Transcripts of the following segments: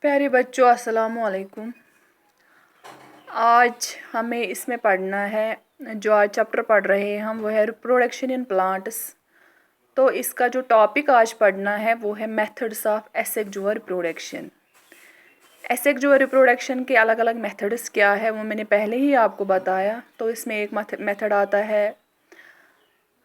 प्यारे बच्चों, अस्सलाम वालेकुम। आज हमें इसमें पढ़ना है, जो आज चैप्टर पढ़ रहे हैं हम वो है रिप्रोडक्शन इन प्लांट्स। तो इसका जो टॉपिक आज पढ़ना है वो है methods of asexual reproduction. Asexual reproduction के अलग अलग मेथड्स क्या है वो मैंने पहले ही आपको बताया। तो इसमें एक मेथड आता है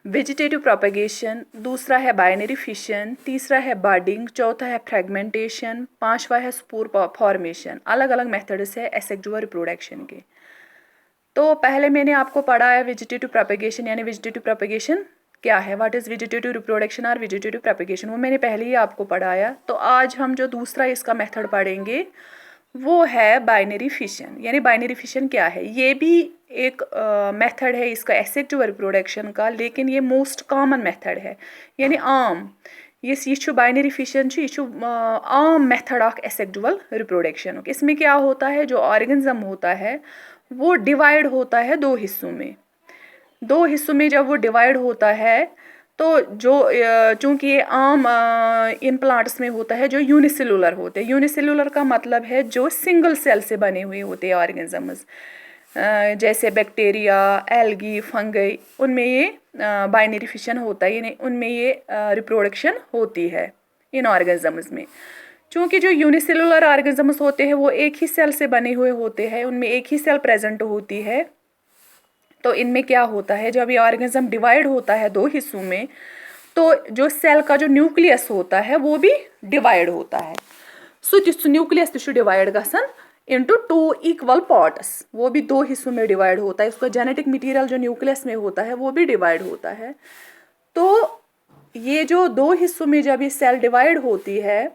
वेजिटेटिव प्रोपेगेशन, दूसरा है बाइनरी फिशन, तीसरा है बडिंग, चौथा है फ्रेगमेंटेशन, पांचवा है स्पोर फॉर्मेशन। अलग अलग मेथड्स है एसेक्सुअल रिप्रोडक्शन के। तो पहले मैंने आपको पढ़ा है वेजिटेटिव प्रोपेगेशन, यानी वेजिटेटिव प्रोपेगेशन क्या है, व्हाट इज वेजिटेटिव रिप्रोडक्शन और वेजिटेटिव प्रोपेगेशन, वो मैंने पहले ही आपको पढ़ाया। तो आज हम जो दूसरा इसका मेथड पढ़ेंगे वो है बाइनरी फिशन। यानी बाइनरी फिशन क्या है, ये भी एक मेथड है इसका एसेक्सुअल रिप्रोडक्शन का, लेकिन ये मोस्ट कॉमन मेथड है, यानी आम ये बाइनरी फिशन आम मेथड ऑफ एसेक्सुअल रिप्रोडक्शन। इसमें क्या होता है, जो ऑर्गेनिज्म होता है वो डिवाइड होता है दो हिस्सों में जब वो डिवाइड होता है तो जो चूंकि ये आम इन प्लांट्स में होता है जो यूनिसेलुलर होते हैं। यूनिसेलुलर का मतलब है जो सिंगल सेल से बने हुए होते हैं ऑर्गेनिजम्स, जैसे बैक्टीरिया, एल्गी, फंगई, उनमें ये बाइनरी फिशन होता है, यानी उनमें ये रिप्रोडक्शन होती है इन ऑर्गेनिजम्स में। चूँकि जो यूनिसेलुलर ऑर्गेनिजम्स होते हैं वो एक ही सेल से बने हुए होते हैं, उनमें एक ही सेल प्रेजेंट होती है। तो इनमें क्या होता है, जब ये ऑर्गेनिज्म डिवाइड होता है दो हिस्सों में तो जो सेल का जो न्यूक्लियस होता है वो भी डिवाइड होता है। न्यूक्लियस डिवाइड गसन इनटू टू इक्वल पार्ट्स, वो भी दो हिस्सों में डिवाइड होता है। उसका जेनेटिक मटेरियल जो न्यूक्लियस में होता है वो भी डिवाइड होता है। तो ये जो दो हिस्सों में जब ये सेल डिवाइड होती है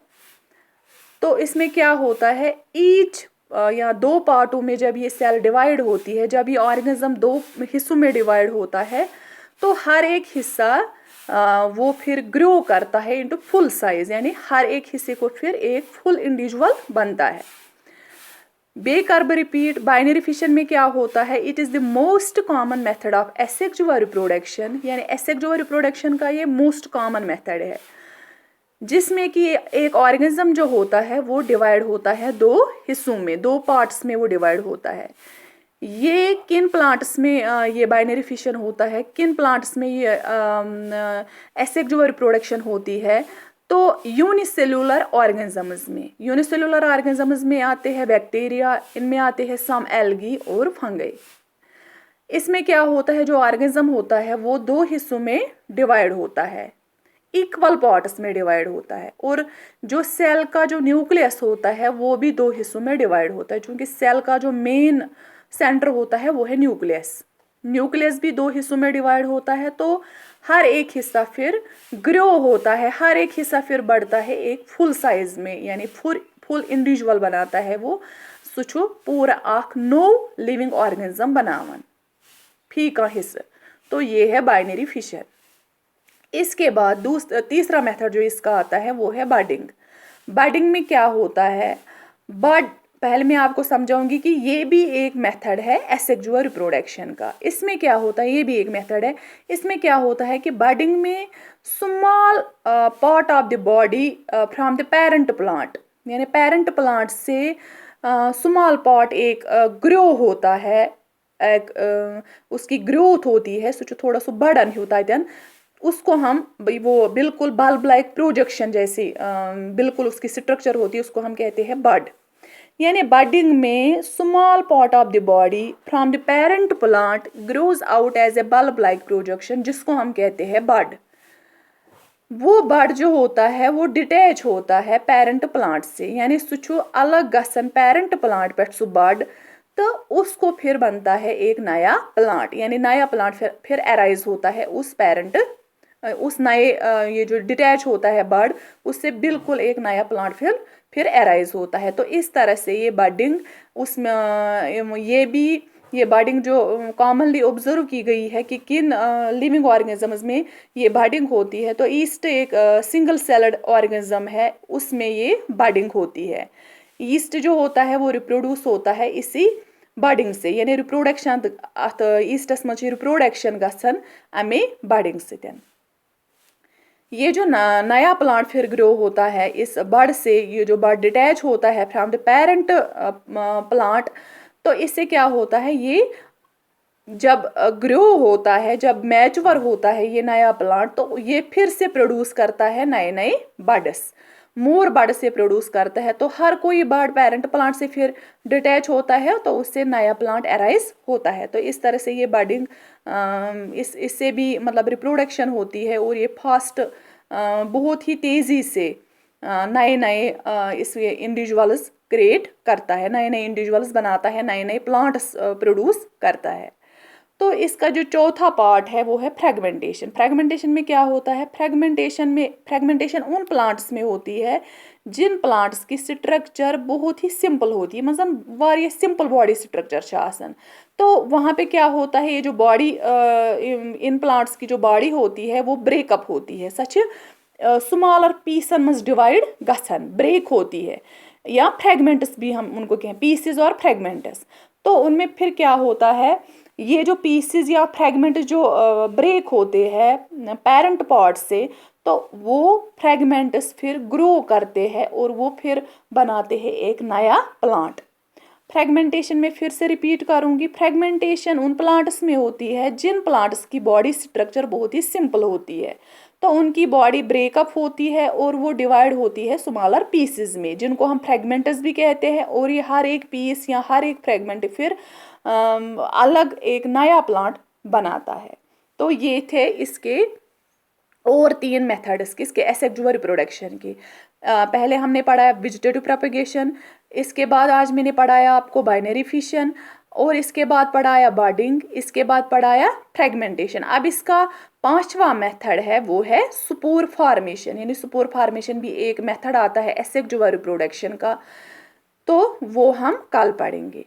तो इसमें क्या होता है, ईच या दो पार्टों में जब ये सेल डिवाइड होती है, जब ये ऑर्गेनिज्म दो हिस्सों में डिवाइड होता है तो हर एक हिस्सा वो फिर ग्रो करता है इनटू फुल साइज, यानी हर एक हिस्से को फिर एक फुल इंडिविजुअल बनता है। बेकर्ब रिपीट बाइनरी फिशन में क्या होता है, it is the most common method of asexual reproduction, यानी एसेक्सुअल रिप्रोडक्शन का ये मोस्ट कॉमन मेथड है, जिसमें कि एक ऑर्गेनिज्म जो होता है वो डिवाइड होता है दो हिस्सों में, दो पार्ट्स में वो डिवाइड होता है। ये किन प्लांट्स में ये बाइनरी फिशन होता है, किन प्लांट्स में ये एसेक्सुअल रिप्रोडक्शन होती है, तो यूनिसेलुलर ऑर्गेनिजम्स में। यूनिसेलुलर ऑर्गेनिजम्स में आते हैं बैक्टीरिया, इनमें आते हैं सम एल्गी और फंगई। इसमें क्या होता है, जो ऑर्गेनिज्म होता है वो दो हिस्सों में डिवाइड होता है, इक्वल पार्ट्स में डिवाइड होता है, और जो सेल का जो न्यूक्लियस होता है वो भी दो हिस्सों में डिवाइड होता है। क्योंकि सेल का जो मेन सेंटर होता है वो है न्यूक्लियस भी दो हिस्सों में डिवाइड होता है। तो हर एक हिस्सा फिर ग्रो होता है, हर एक हिस्सा फिर बढ़ता है एक फुल साइज में, यानी फुल इंडिविजुअल बनाता है वो। सो पूरा आख नो लिविंग ऑर्गेनिज्म बनावन फी का हिस्सा। तो ये है बाइनरी फिशन। इसके बाद तीसरा मेथड जो इसका आता है वो है बडिंग। बडिंग में क्या होता है, पहले मैं आपको समझाऊंगी कि ये भी एक मेथड है एसेक्सुअल रिप्रोडक्शन का। इसमें क्या होता है, ये भी एक मेथड है। इसमें क्या होता है कि बडिंग में small part of the body from the parent plant, यानी पेरेंट प्लांट से स्मॉल पार्ट एक ग्रो होता है, एक उसकी ग्रोथ होती है, सो थोड़ा सा बढ़न होता है, उसको हम वो बिल्कुल बल्ब लाइक प्रोजेक्शन जैसी बिल्कुल उसकी स्ट्रक्चर होती है, उसको हम कहते हैं बड। यानी बडिंग में small part of the body from the parent plant grows out as a bulb like projection, जिसको हम कहते हैं बड। वो बड जो होता है वो डिटैच होता है पेरेंट प्लांट से, यानी सु अलग गसन पेरेंट प्लांट पे सु बड, तो उसको फिर बनता है एक नया प्लांट, यानी नया प्लांट फिर अराइज होता है उस नए ये जो डिटैच होता है बड, उससे बिल्कुल एक नया प्लांट फिर अराइज होता है। तो इस तरह से ये बडिंग उसमें ये बडिंग जो कॉमनली ऑब्जर्व की गई है कि किन लिविंग ऑर्गेनिजम्स में ये बडिंग होती है, तो ईस्ट एक सिंगल सेलड ऑर्गेनिज्म है, उसमें ये बडिंग होती है। ईस्ट जो होता है वो रिप्रोड्यूस होता है इसी बडिंग से, यानी रिप्रोडक्शन ईस्टस मज रिप्रोडक्शन गसन अमे बडिंग सतन। ये जो नया प्लांट फिर ग्रो होता है इस बड से, ये जो बड डिटैच होता है फ्रॉम द पेरेंट प्लांट, तो इससे क्या होता है, ये जब ग्रो होता है, जब मैच्योर होता है ये नया प्लांट, तो ये फिर से प्रोड्यूस करता है नए नए बड्स, मोर बड से प्रोड्यूस करता है। तो हर कोई बर्ड पेरेंट प्लांट से फिर डिटैच होता है, तो उससे नया प्लांट अराइज होता है। तो इस तरह से ये बडिंग, इससे भी मतलब रिप्रोडक्शन होती है, और ये फास्ट बहुत ही तेज़ी से नए नए इस इंडिविजुअल्स क्रिएट करता है, नए नए इंडिविजुअल्स बनाता है, नए नए प्लांट्स प्रोड्यूस करता है। तो इसका जो चौथा पार्ट है वो है फ्रेगमेंटेशन। फ्रेगमेंटेशन में क्या होता है, फ्रेगमेंटेशन उन प्लांट्स में होती है जिन प्लांट्स की स्ट्रक्चर बहुत ही सिंपल होती है, मतलब वारिया सिंपल बॉडी स्ट्रक्चर आसान। तो वहाँ पे क्या होता है, ये जो बॉडी इन प्लांट्स की जो बॉडी होती है वो ब्रेकअप होती है, सच स्मॉलर पीसन मज डिवाइड गसन, ब्रेक होती है, या फ्रेगमेंट्स भी हम उनको कहें, पीसेस और फ्रेगमेंट्स। तो उनमें फिर क्या होता है, ये जो पीसेस या फ्रेगमेंट जो ब्रेक होते हैं पेरेंट पॉट से, तो वो फ्रेगमेंट्स फिर ग्रो करते हैं और वो फिर बनाते हैं एक नया प्लांट। फ्रेगमेंटेशन में फिर से रिपीट करूंगी, फ्रेगमेंटेशन उन प्लांट्स में होती है जिन प्लांट्स की बॉडी स्ट्रक्चर बहुत ही सिंपल होती है, तो उनकी बॉडी ब्रेकअप होती है और वो डिवाइड होती है स्मॉलर पीसेस में, जिनको हम फ्रेगमेंट्स भी कहते हैं। और ये हर एक पीस या हर एक फ्रेगमेंट फिर अलग एक नया प्लांट बनाता है। तो ये थे इसके और 3 मेथड्स किसके, एसेक्सुअल रिप्रोडक्शन के। पहले हमने पढ़ाया वेजिटेटिव प्रोपेगेशन, इसके बाद आज मैंने पढ़ाया आपको बाइनरी फिशन, और इसके बाद पढ़ाया बर्डिंग, इसके बाद पढ़ाया फ्रेगमेंटेशन। अब इसका 5वां मेथड है वो है स्पोर फॉर्मेशन, यानी स्पोर फॉर्मेशन भी एक मेथड आता है एसेक्सुअल रिप्रोडक्शन का, तो वो हम कल पढ़ेंगे।